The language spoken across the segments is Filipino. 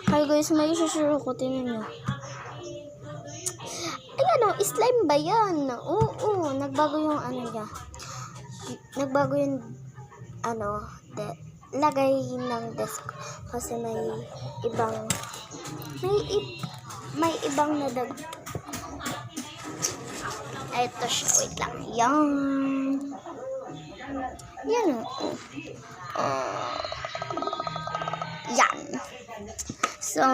Hi guys, may isushare ko. Tingnan nyo. Ayan o, slime ba yan? Oo, nagbago yung ano niya. Nagbago yung lagay ng desk. Kasi may ibang nadag. Ito siya, wait lang. Yan o. Yan. So,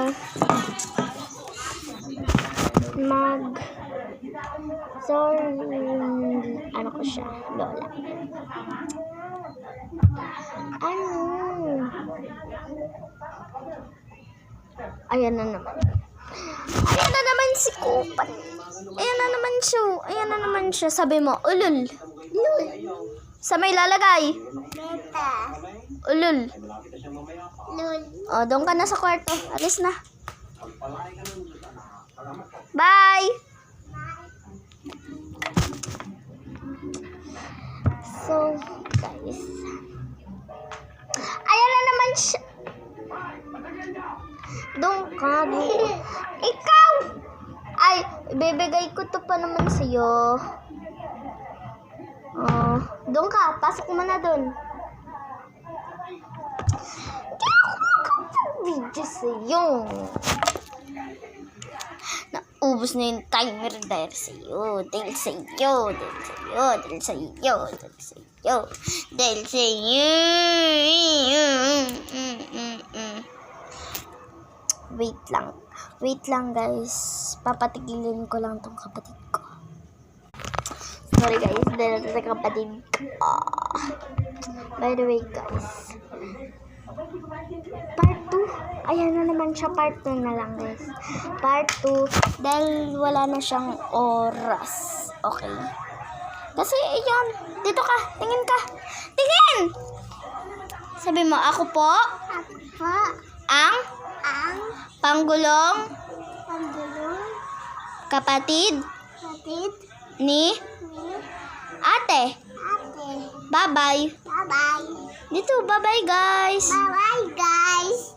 ano ko siya, lola. Ayan na naman. Ayan na naman si Kupan. Ayan na naman siya. Sabi mo, ulul. Sa may lalagay. Ulul. O, doon ka na sa kwarto. Alis na. Bye! So, guys. Ayan na naman siya. Doon ka. Ikaw! Ay, ibibigay ko to pa naman sa'yo. Doon ka. Pasok mo na doon. Hindi ako makapag-video sa'yo. Naubos na yung timer dahil sa'yo. Wait lang guys. Papatigilin ko lang tong kapatid ko. Sorry guys, dahil sa kapatid. By the way guys, part 2. Ayan na naman siya, part 2 na lang guys. Part 2 dahil wala na siyang oras. Okay. Kasi ayan, dito ka, tingin ka. Tingin! Sabi mo, ako po? Ang panggulong kapatid ni ate. Bye-bye. Dito, bye-bye guys. Bye-bye, guys.